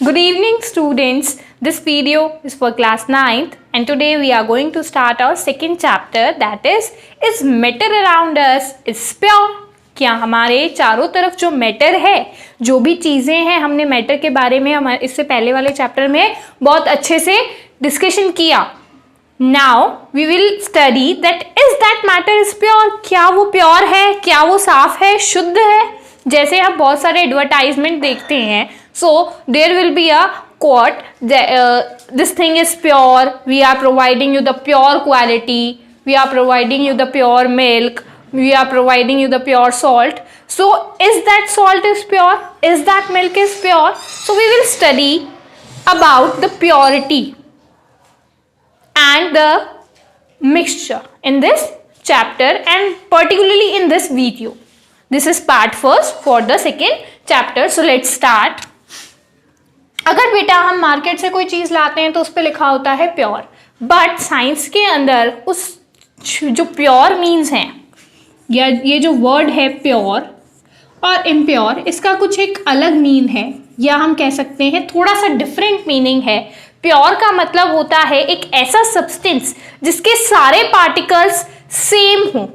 Good evening, students. This video is for class 9th and today we are going to start our second chapter, that is matter around us is pure? क्या हमारे चारों तरफ जो matter है, जो भी चीज़ें हैं, हमने मैटर के बारे में हमारे इससे पहले वाले चैप्टर में बहुत अच्छे से डिस्कशन किया. Now we will study that is that matter is pure. क्या वो प्योर है, क्या वो साफ है, शुद्ध है. जैसे हम बहुत सारे एडवर्टाइजमेंट देखते हैं, so there will be a quote, this thing is pure, we are providing you the pure quality, we are providing you the pure milk, we are providing you the pure salt. So is that salt is pure, is that milk is pure? So we will study about the purity and the mixture in this chapter and particularly in this video. This is part first for the second chapter. So let's start. अगर बेटा हम market से कोई चीज़ लाते हैं तो उस पर लिखा होता है प्योर, बट साइंस के अंदर उस जो प्योर मीन्स हैं या ये जो वर्ड है प्योर और इम्प्योर, इसका कुछ एक अलग मीन है या हम कह सकते हैं थोड़ा सा डिफरेंट मीनिंग है. प्योर का मतलब होता है एक ऐसा सब्सटेंस जिसके सारे पार्टिकल्स सेम हों,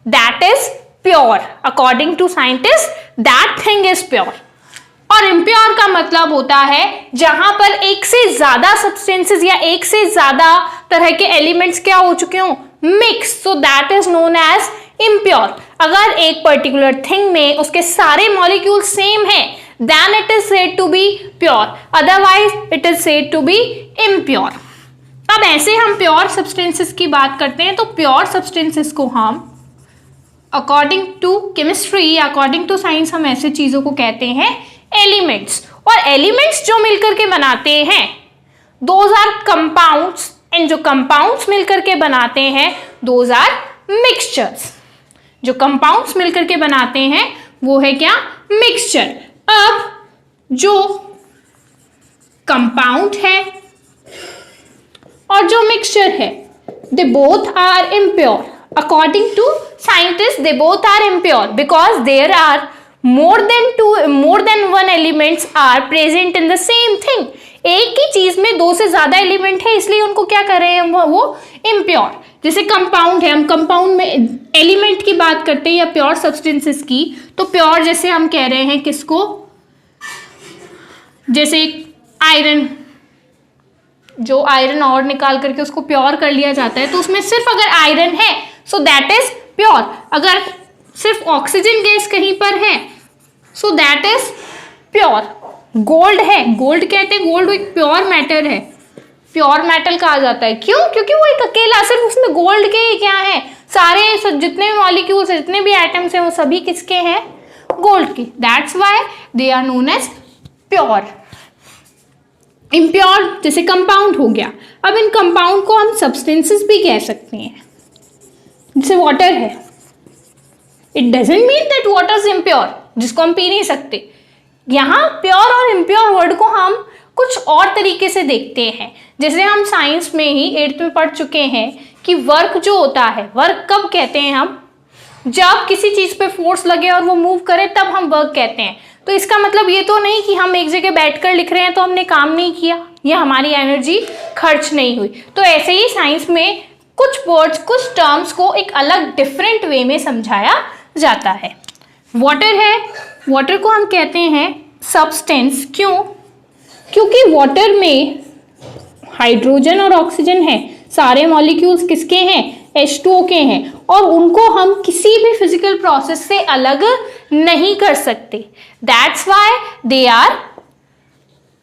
that is pure. According to scientist that thing is pure. और इम्प्योर का मतलब होता है जहां पर एक से ज्यादा सब्सटेंसेस या एक से ज्यादा तरह के एलिमेंट्स क्या हो चुके हो, mix. So that is known as impure. अगर एक पर्टिकुलर थिंग में उसके सारे मॉलिक्यूल सेम है, then it is said to be pure, otherwise it is said to be impure. अब ऐसे हम प्योर सब्सटेंसेस की बात करते हैं तो प्योर सब्सटेंसेस को हम according to chemistry, according to science, हम ऐसे चीजों को कहते हैं एलिमेंट्स. और एलिमेंट्स जो मिलकर के बनाते हैं दोज आर कंपाउंड्स, एंड जो कंपाउंड्स मिलकर के बनाते हैं दोज आर मिक्सचर्स. जो कंपाउंड्स मिलकर के बनाते हैं वो है क्या, मिक्सचर. अब जो कंपाउंड है और जो मिक्सचर है, they both are impure. According to scientist they both are impure because there are more than one elements are present in the same thing. एक ही चीज में दो से ज्यादा एलिमेंट है, इसलिए उनको क्या कर रहे हैं, वो इम्प्योर. जैसे कंपाउंड है, हम कंपाउंड में एलिमेंट की बात करते हैं या प्योर सब्सटेंसेस की, तो प्योर जैसे हम कह रहे हैं किसको, जैसे आयरन, जो आयरन और निकाल करके उसको प्योर कर लिया जाता है तो उसमें सिर्फ अगर आयरन है सो दैट इज प्योर. अगर सिर्फ ऑक्सीजन गैस कहीं पर है सो दैट इज प्योर. गोल्ड है, गोल्ड कहते हैं, गोल्ड एक प्योर मैटर है, प्योर मेटल कहा जाता है. क्यों? क्योंकि वो एक अकेला, सिर्फ उसमें गोल्ड के ही क्या है, सारे जितने भी मॉलिक्यूल्स हैं, जितने भी एटम्स हैं, वो सभी किसके हैं, गोल्ड के. That's why they are known as pure. Impure जैसे कंपाउंड हो गया. अब इन कंपाउंड को हम सब्सटेंसेस भी कह सकते हैं. जैसे वाटर है, it doesn't mean that water is impure, जिसको हम पी नहीं सकते. यहाँ प्योर और इम्प्योर वर्ड को हम कुछ और तरीके से देखते हैं. जैसे हम साइंस में ही 8th में पढ़ चुके हैं कि वर्क जो होता है, वर्क कब कहते हैं हम, जब किसी चीज पे फोर्स लगे और वो मूव करे तब हम वर्क कहते हैं. तो इसका मतलब ये तो नहीं कि हम एक जगह बैठकर लिख रहे हैं तो हमने काम नहीं किया या हमारी एनर्जी खर्च नहीं हुई. तो ऐसे ही साइंस में कुछ वर्ड्स, कुछ टर्म्स को एक अलग डिफरेंट वे में समझाया जाता है. वाटर है, वाटर को हम कहते हैं सब्सटेंस. क्यों? क्योंकि वाटर में हाइड्रोजन और ऑक्सीजन है, सारे मॉलिक्यूल्स किसके हैं, H2O के हैं, और उनको हम किसी भी फिजिकल प्रोसेस से अलग नहीं कर सकते. That's why they are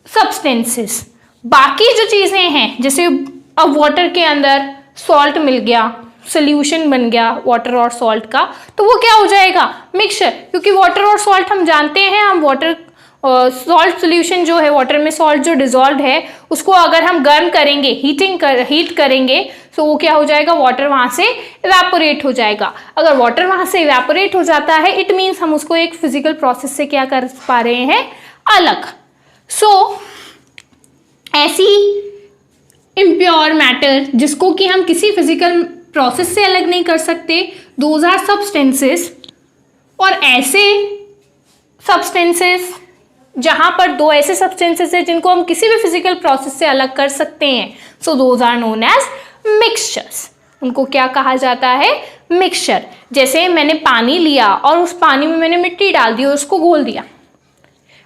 substances. बाकी जो चीजें हैं, जैसे अब वाटर के अंदर सॉल्ट मिल गया, सोल्यूशन बन गया वाटर और सॉल्ट का, तो वो क्या हो जाएगा, मिक्सचर. क्योंकि वाटर और सॉल्ट हम जानते हैं, हम वाटर सॉल्ट सोल्यूशन जो है, वाटर में सॉल्ट जो डिजॉल्व है उसको अगर हम गर्म करेंगे, हीट करेंगे, तो वो क्या हो जाएगा, वाटर वहां से इवेपोरेट हो जाएगा. अगर वाटर वहां से इवेपोरेट हो जाता है इट मीन्स हम उसको एक फिजिकल प्रोसेस से क्या कर पा रहे हैं, अलग. सो ऐसी इम्प्योर मैटर जिसको कि हम किसी फिजिकल प्रोसेस से अलग नहीं कर सकते, दोज आर सब्सटेंसेस. और ऐसे सब्सटेंसेस जहां पर दो ऐसे सब्सटेंसेस है जिनको हम किसी भी फिजिकल प्रोसेस से अलग कर सकते हैं, so those are known as mixtures. उनको क्या कहा जाता है? मिक्सचर। जैसे मैंने पानी लिया और उस पानी में मैंने मिट्टी डाल दी और उसको घोल दिया।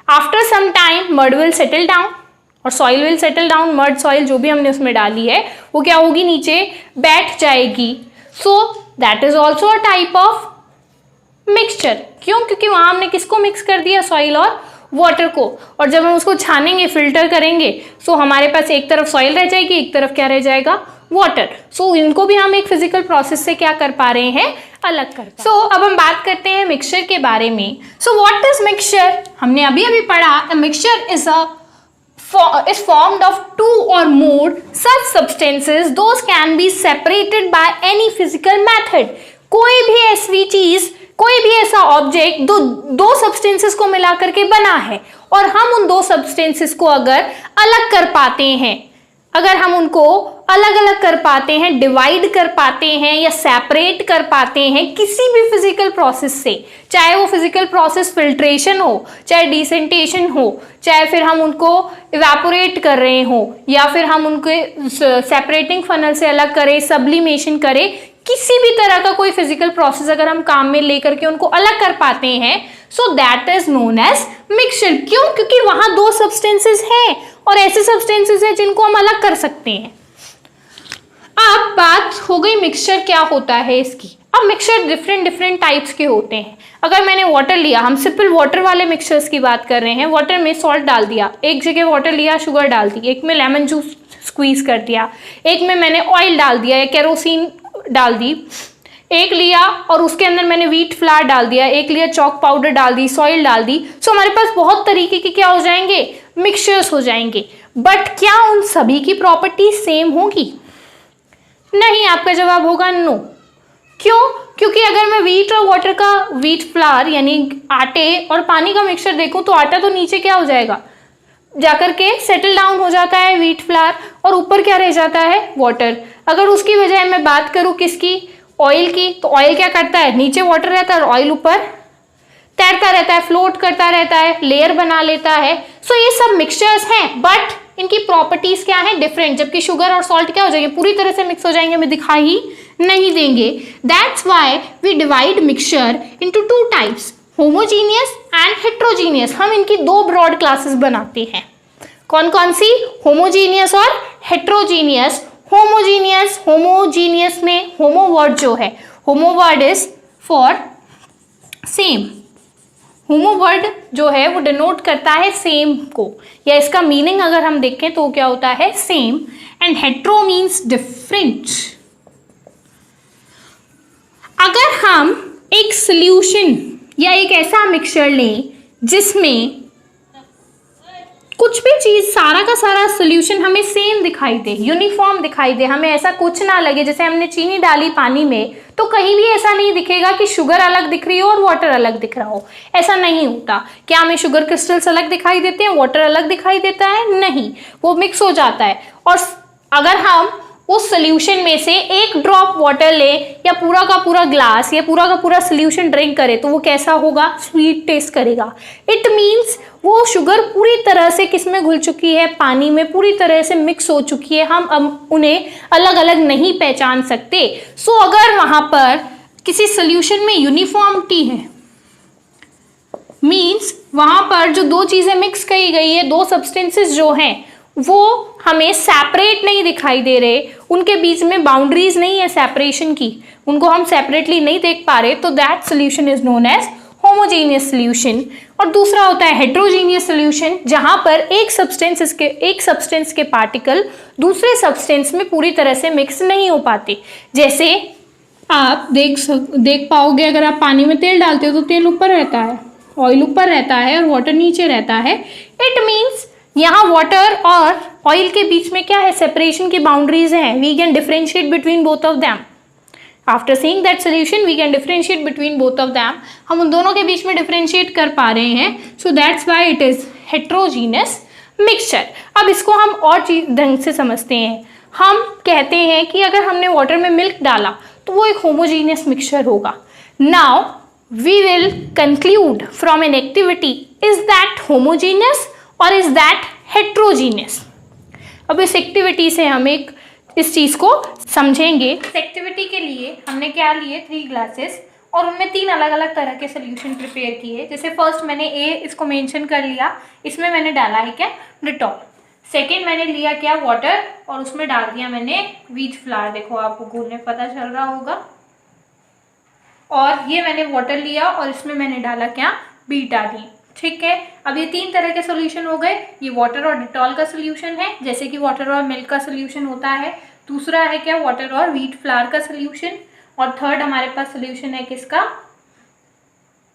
After some time mud will settle down और soil will settle down. Mud soil जो भी हमने उसमें डाली है वो क्या होगी? नीचे बैठ जाएगी। सो that is also a type of mixture. क्यों? क्योंकि वहां हमने किसको मिक्स कर दिया? सॉइल और वाटर को। और जब हम उसको छानेंगे, फिल्टर करेंगे, सो हमारे पास एक तरफ सॉइल रह जाएगी, एक तरफ क्या रह जाएगा? वाटर। सो इनको भी हम एक फिजिकल प्रोसेस से क्या कर पा रहे हैं? अलग कर। सो अब हम बात करते हैं मिक्सचर के बारे में। So what is mixture? हमने अभी अभी पढ़ा, a mixture is formed of two or more such substances, those can be separated by any physical method। कोई भी ऐसी चीज, कोई भी ऐसा ऑब्जेक्ट दो सब्सटेंसेस को मिलाकर के बना है और हम उन दो सब्सटेंसेस को अगर अलग कर पाते हैं, अगर हम उनको अलग अलग कर पाते हैं, डिवाइड कर पाते हैं या सेपरेट कर पाते हैं किसी भी फिजिकल प्रोसेस से, चाहे वो फिजिकल प्रोसेस फिल्ट्रेशन हो, चाहे डिसेंटेशन हो, चाहे फिर हम उनको इवेपोरेट कर रहे हो या फिर हम उनके सेपरेटिंग फनल से अलग करें, सब्लिमेशन करें, किसी भी तरह का कोई फिजिकल प्रोसेस अगर हम काम में लेकर के उनको अलग कर पाते हैं, so that is known as mixture. क्यों? क्योंकि वहां दो सब्सटेंसेस हैं और ऐसे सब्सटेंसेस हैं जिनको हम अलग कर सकते हैं। अब बात हो गई मिक्सचर क्या होता है इसकी। अब मिक्सचर डिफरेंट टाइप्स के होते हैं। अगर मैंने वाटर लिया, हम सिंपल वाटर वाले मिक्सचर्स की बात कर रहे हैं। वाटर में सॉल्ट डाल दिया, एक जगह वाटर लिया, शुगर डाल दी, एक में लेमन जूस स्क्वीज कर दिया, एक में मैंने ऑयल डाल दिया या केरोसिन डाल दी, एक लिया और उसके अंदर मैंने व्हीट फ्लावर डाल दिया, एक लिया चॉक पाउडर डाल दी, सॉइल डाल दी। सो हमारे पास बहुत तरीके के क्या हो जाएंगे? मिक्सचर्स हो जाएंगे। बट क्या उन सभी की प्रॉपर्टी सेम होगी? नहीं, आपका जवाब होगा नो। क्यों? क्योंकि अगर मैं व्हीट और वाटर का, व्हीट फ्लावर यानी आटे और पानी का मिक्सचर देखूं तो आटा तो नीचे क्या हो जाएगा? जाकर के सेटल डाउन हो जाता है व्हीट फ्लावर, और ऊपर क्या रह जाता है? वाटर। अगर उसकी बजाय मैं बात करूं किसकी? ऑयल की, तो ऑयल क्या करता है? नीचे वाटर रहता है और ऑयल ऊपर तैरता रहता है, फ्लोट करता रहता है, लेयर बना लेता है। सो ये सब मिक्सचर्स हैं, बट इनकी प्रॉपर्टीज क्या है? डिफरेंट। जबकि शुगर और सॉल्ट क्या हो जाएंगे? पूरी तरह से मिक्स हो जाएंगे, हमें दिखाई ही नहीं देंगे। That's why we divide mixture into two types, homogeneous and heterogeneous. हम इनकी दो ब्रॉड क्लासेस बनाते हैं। कौन कौन सी? होमोजीनियस और हेट्रोजीनियस। होमोजीनियस में होमो वर्ड जो है, homo word is for same. Homo word जो है वो डिनोट करता है सेम को, या इसका मीनिंग अगर हम देखें तो क्या होता है? Same. And hetero means different. अगर हम एक सॉल्यूशन या एक ऐसा मिक्सचर लें जिसमें कुछ भी चीज, सारा का सारा सॉल्यूशन हमें सेम दिखाई दे, यूनिफॉर्म दिखाई दे, हमें ऐसा कुछ ना लगे, जैसे हमने चीनी डाली पानी में तो कहीं भी ऐसा नहीं दिखेगा कि शुगर अलग दिख रही हो और वाटर अलग दिख रहा हो, ऐसा नहीं होता। क्या हमें शुगर क्रिस्टल्स अलग दिखाई देते हैं, वाटर अलग दिखाई देता है? नहीं, वो मिक्स हो जाता है। और अगर हम उस सोल्यूशन में से एक ड्रॉप वाटर ले या पूरा का पूरा ग्लास या पूरा का पूरा सोल्यूशन ड्रिंक करें तो वो कैसा होगा? स्वीट टेस्ट करेगा। इट मीन्स वो शुगर पूरी तरह से किसमें घुल चुकी है? पानी में पूरी तरह से मिक्स हो चुकी है, हम उन्हें अलग अलग नहीं पहचान सकते। सो अगर वहां पर किसी सोल्यूशन में यूनिफॉर्मिटी है, मीन्स वहां पर जो दो चीजें मिक्स की गई है, दो सब्सटेंसेस जो हैं वो हमें सेपरेट नहीं दिखाई दे रहे, उनके बीच में बाउंड्रीज नहीं है सेपरेशन की, उनको हम सेपरेटली नहीं देख पा रहे, तो that solution is known as homogeneous solution. और दूसरा होता है हेट्रोजीनियस सोल्यूशन, जहां पर एक सब्सटेंस के पार्टिकल दूसरे सब्सटेंस में पूरी तरह से मिक्स नहीं हो पाते। जैसे आप देख पाओगे, अगर आप पानी में तेल डालते हो तो तेल ऊपर रहता है, ऑयल ऊपर रहता है और वाटर नीचे रहता है। इट मीन्स यहाँ वाटर और ऑयल के बीच में क्या है? सेपरेशन की बाउंड्रीज हैं। We can differentiate between both of them. After seeing that solution we can differentiate between both of them. हम उन दोनों के बीच में डिफरेंशिएट कर पा रहे हैं। So that's why it is heterogeneous mixture. अब इसको हम और ढंग से समझते हैं। हम कहते हैं कि अगर हमने वाटर में मिल्क डाला तो वो एक होमोजीनियस मिक्सचर होगा। Now we will conclude from an activity, is that homogeneous or is that heterogeneous? अब इस एक्टिविटी से हम इस चीज को समझेंगे। इस एक्टिविटी के लिए हमने क्या लिए, 3 ग्लासेस और उनमें 3 अलग अलग तरह के सोल्यूशन प्रिपेयर किए। जैसे फर्स्ट मैंने इसको मेंशन कर लिया, इसमें मैंने डाला है क्या, डिटॉल। सेकेंड मैंने लिया क्या, वाटर, और उसमें डाल दिया मैंने व्हीट फ्लावर। देखो आपको घोलने पता चल रहा होगा। और ये मैंने वाटर लिया और इसमें मैंने डाला क्या, बीटाडीन। ठीक है, अब ये 3 तरह के सोल्यूशन हो गए। ये वाटर और डिटॉल का सोल्यूशन है, जैसे कि वाटर और मिल्क का सोल्यूशन होता है। दूसरा है क्या, वाटर और व्हीट फ्लावर का सोल्यूशन। और थर्ड हमारे पास सोल्यूशन है किसका,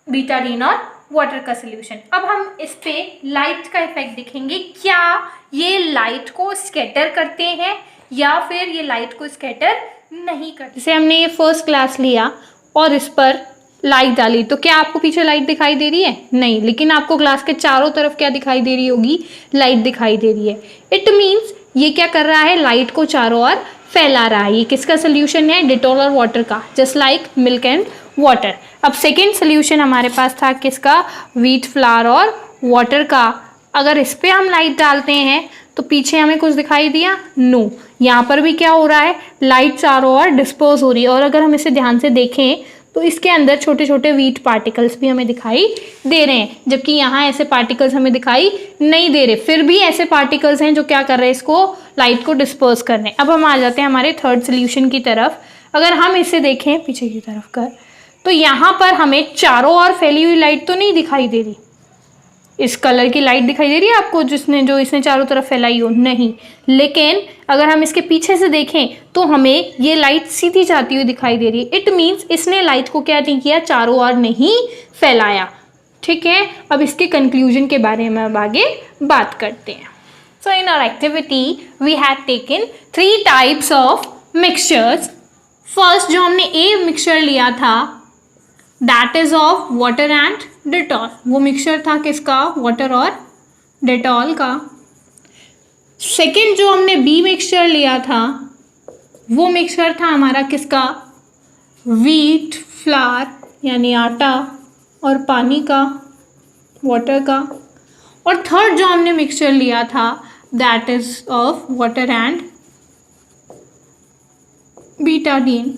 बीटाडीन और वाटर का सोल्यूशन। अब हम इस पे लाइट का इफेक्ट देखेंगे, क्या ये लाइट को स्कैटर करते हैं या फिर ये लाइट को स्कैटर नहीं करते। जैसे हमने ये फर्स्ट ग्लास लिया और इस पर लाइट डाली, तो क्या आपको पीछे लाइट दिखाई दे रही है, नहीं, लेकिन आपको ग्लास के चारों तरफ क्या दिखाई दे रही होगी, लाइट दिखाई दे रही है। इट मीन्स ये क्या कर रहा है, लाइट को चारों ओर फैला रहा है। ये किसका सोल्यूशन है, डिटॉल और वाटर का, just like milk and water. अब सेकेंड सोल्यूशन हमारे पास था किसका, व्हीट फ्लावर और वाटर का। अगर इस पर हम लाइट डालते हैं तो पीछे हमें कुछ दिखाई दिया, नो। यहाँ पर भी क्या हो रहा है, लाइट चारों ओर डिस्पर्स हो रही है। और अगर हम इसे ध्यान से देखें तो इसके अंदर छोटे छोटे व्हीट पार्टिकल्स भी हमें दिखाई दे रहे हैं, जबकि यहाँ ऐसे पार्टिकल्स हमें दिखाई नहीं दे रहे। फिर भी ऐसे पार्टिकल्स हैं जो क्या कर रहे हैं, इसको लाइट को डिस्पर्स कर रहे हैं। अब हम आ जाते हैं हमारे थर्ड सोल्यूशन की तरफ। अगर हम इसे देखें पीछे की तरफ कर, तो यहाँ पर हमें चारों ओर फैली हुई लाइट तो नहीं दिखाई दे रही। इस कलर की लाइट दिखाई दे रही है आपको, जो इसने चारों तरफ फैलाई हो, नहीं। लेकिन अगर हम इसके पीछे से देखें तो हमें ये लाइट सीधी जाती हुई दिखाई दे रही है। इट मीन्स इसने लाइट को क्या नहीं किया, चारों ओर नहीं फैलाया। ठीक है, अब इसके कंक्लूजन के बारे में अब आगे बात करते हैं। So in our activity we have taken 3 types of mixtures. First जो हमने ए मिक्सचर लिया था, that is of water and Dettol. वो मिक्सचर था किसका, वाटर और डिटॉल का। सेकेंड जो हमने बी मिक्सचर लिया था, वो मिक्सचर था हमारा किसका, व्हीट फ्लावर यानी आटा और पानी का, वाटर का। और थर्ड जो हमने मिक्सचर लिया था, that is of water and Betadine.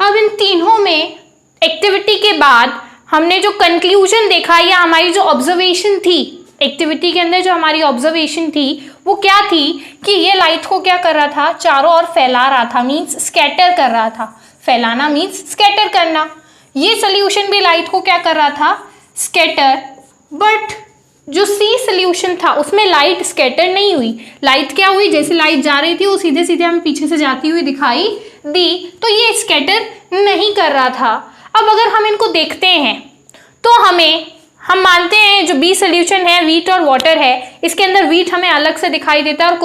अब इन तीनों में एक्टिविटी के बाद हमने जो कंक्लूजन देखा या हमारी जो ऑब्जर्वेशन थी, एक्टिविटी के अंदर जो हमारी ऑब्जर्वेशन थी वो क्या थी कि ये लाइट को क्या कर रहा था, चारों ओर फैला रहा था, मीन्स स्कैटर कर रहा था। फैलाना मीन्स स्कैटर करना। ये सोल्यूशन भी लाइट को क्या कर रहा था, स्कैटर। बट जो सी सोल्यूशन था उसमें लाइट स्कैटर नहीं हुई। लाइट क्या हुई, जैसे लाइट जा रही थी वो सीधे सीधे हमें पीछे से जाती हुई दिखाई दी, तो ये स्कैटर नहीं कर रहा था। अब अगर हम इनको देखते हैं तो हम मानते हैं जो बी सोल्यूशन है, व्हीट और वाटर है, इसके अंदर व्हीट हमें अलग से दिखाई देता है और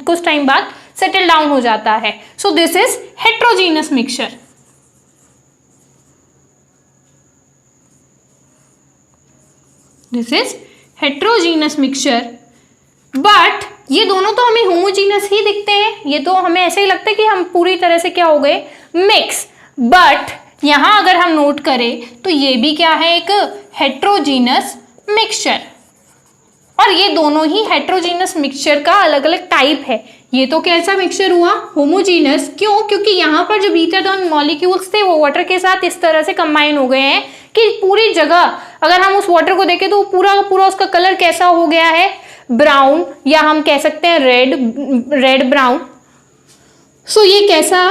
कुछ टाइम बाद सेटल डाउन हो जाता है। So this is heterogeneous mixture. This is heterogeneous mixture. But ये दोनों तो हमें होमोजीनियस ही दिखते हैं, ये तो हमें ऐसे ही लगता है कि हम पूरी तरह से क्या हो गए, मिक्स। बट यहां अगर हम नोट करें तो ये भी क्या है, एक हेट्रोजीनियस मिक्सचर। और ये दोनों ही हेट्रोजीनियस मिक्सचर का अलग अलग टाइप है। ये तो कैसा मिक्सचर हुआ, होमोजीनियस। क्यों, क्योंकि यहाँ पर जो बीटाडीन मॉलिक्यूल्स थे वो वाटर के साथ इस तरह से कंबाइन हो गए हैं कि पूरी जगह अगर हम उस वाटर को देखें तो पूरा पूरा उसका कलर कैसा हो गया है, ब्राउन, या हम कह सकते हैं रेड ब्राउन। सो ये कैसा,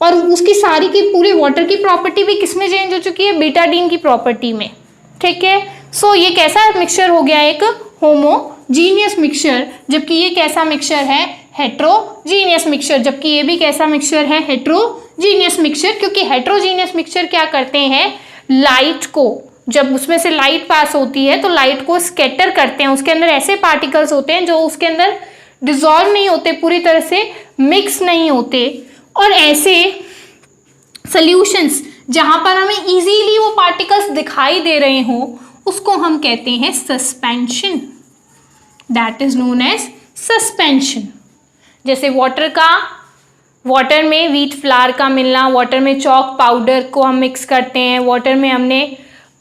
और उसकी सारी की पूरी वाटर की प्रॉपर्टी भी किसमें चेंज हो चुकी है, बीटाडीन की प्रॉपर्टी में। ठीक है, सो ये कैसा मिक्सचर हो गया, एक होमोजीनियस मिक्सचर। जबकि ये कैसा मिक्सचर है, हेट्रोजीनियस मिक्सचर। जबकि ये भी कैसा मिक्सचर है, हेट्रोजीनियस मिक्सचर। क्योंकि हेट्रोजीनियस मिक्सचर क्या करते हैं, लाइट को, जब उसमें से लाइट पास होती है तो लाइट को स्कैटर करते हैं। उसके अंदर ऐसे पार्टिकल्स होते हैं जो उसके अंदर डिसॉल्व नहीं होते, पूरी तरह से मिक्स नहीं होते। और ऐसे सॉल्यूशंस जहां पर हमें इजीली वो पार्टिकल्स दिखाई दे रहे हो उसको हम कहते हैं suspension. That is known as suspension. जैसे वाटर का वाटर में व्हीट फ्लावर का मिलना, वाटर में चॉक पाउडर को हम मिक्स करते हैं, वाटर में हमने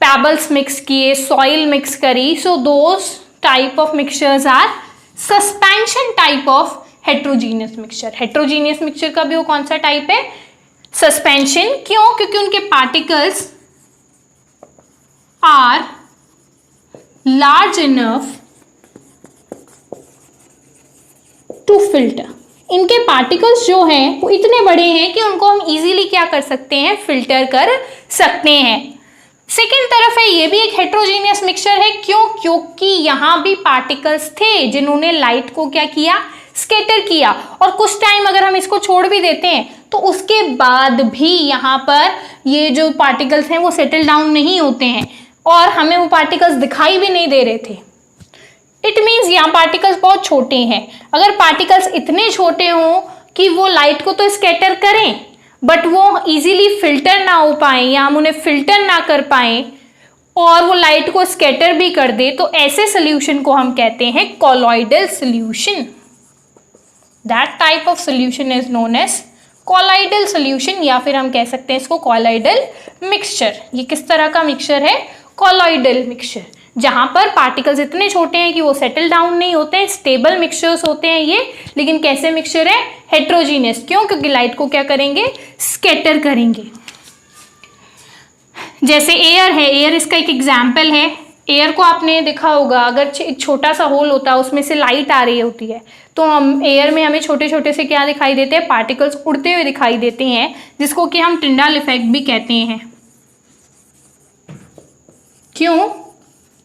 पेबल्स मिक्स किए, सॉइल मिक्स करी. So those type of mixtures are suspension type of heterogeneous mixture. Heterogeneous mixture का भी वो कौन सा टाइप है? सस्पेंशन. क्यों? क्योंकि उनके particles are large enough to filter. इनके पार्टिकल्स जो हैं वो इतने बड़े हैं कि उनको हम इजीली क्या कर सकते हैं? फिल्टर कर सकते हैं. सेकेंड तरफ है, ये भी एक हेट्रोजीनियस मिक्सचर है. क्यों? क्योंकि यहाँ भी पार्टिकल्स थे जिन्होंने लाइट को क्या किया? स्कैटर किया. और कुछ टाइम अगर हम इसको छोड़ भी देते हैं तो उसके बाद भी यहाँ पर ये जो पार्टिकल्स हैं वो सेटल डाउन नहीं होते हैं और हमें वो पार्टिकल्स दिखाई भी नहीं दे रहे थे. इट मीन्स यहाँ पार्टिकल्स बहुत छोटे हैं. अगर पार्टिकल्स इतने छोटे हों कि वो लाइट को तो स्कैटर करें बट वो इजीली फिल्टर ना हो पाए या हम उन्हें फिल्टर ना कर पाए और वो लाइट को स्कैटर भी कर दे, तो ऐसे सोल्यूशन को हम कहते हैं colloidal solution. That type of solution is known as colloidal solution, या फिर हम कह सकते हैं इसको कॉलॉइडल मिक्सचर. ये किस तरह का मिक्सचर है? कॉलॉइडल मिक्सचर, जहां पर पार्टिकल्स इतने छोटे हैं कि वो सेटल डाउन नहीं होते हैं. स्टेबल मिक्सचर्स होते हैं ये, लेकिन कैसे मिक्सचर है? हेट्रोजीनियस. क्यों? क्योंकि लाइट को क्या करेंगे? स्कैटर करेंगे. जैसे एयर है, एयर इसका एक एग्जाम्पल है. एयर को आपने देखा होगा, अगर एक छोटा सा होल होता है उसमें से लाइट आ रही होती है तो हम एयर में हमें छोटे छोटे से क्या दिखाई देते हैं? पार्टिकल्स उड़ते हुए दिखाई देते हैं, जिसको कि हम टिंडाल इफेक्ट भी कहते हैं. क्यों?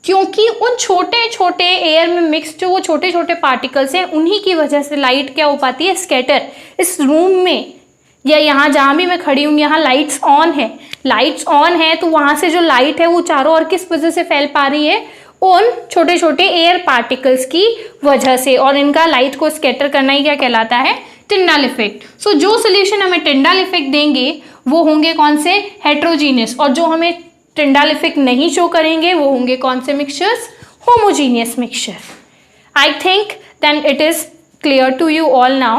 क्योंकि उन छोटे छोटे एयर में मिक्स जो वो छोटे छोटे पार्टिकल्स हैं उन्हीं की वजह से लाइट क्या हो पाती है? स्कैटर. इस रूम में या यहाँ जहाँ भी मैं खड़ी हूँ यहाँ लाइट्स ऑन है. लाइट्स ऑन है तो वहाँ से जो लाइट है वो चारों ओर किस वजह से फैल पा रही है? उन छोटे छोटे एयर पार्टिकल्स की वजह से. और इनका लाइट को स्कैटर करना ही क्या कहलाता है? Tyndall effect. सो जो सोल्यूशन हमें टिंडाल इफेक्ट देंगे वो होंगे कौन से? हेट्रोजीनियस. और जो हमें टिंडाल इफेक्ट नहीं शो करेंगे वो होंगे कौन से mixtures? Homogeneous mixture. I think then it is clear to you all now.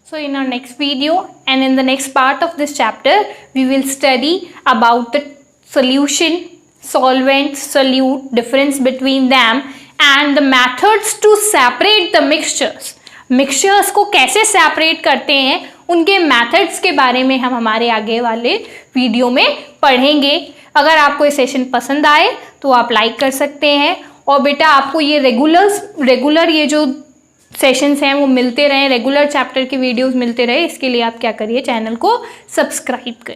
So in our next video and in the next part of this chapter, we will study about the solution, solvent, solute, difference between them and the methods to separate the mixtures. Mixtures को कैसे separate करते हैं उनके methods के बारे में हम हमारे आगे वाले वीडियो में पढ़ेंगे. अगर आपको ये सेशन पसंद आए तो आप लाइक कर सकते हैं. और बेटा आपको ये रेगुलर ये जो सेशंस हैं वो मिलते रहें, रेगुलर चैप्टर की वीडियोस मिलते रहे, इसके लिए आप क्या करिए? चैनल को सब्सक्राइब करिए.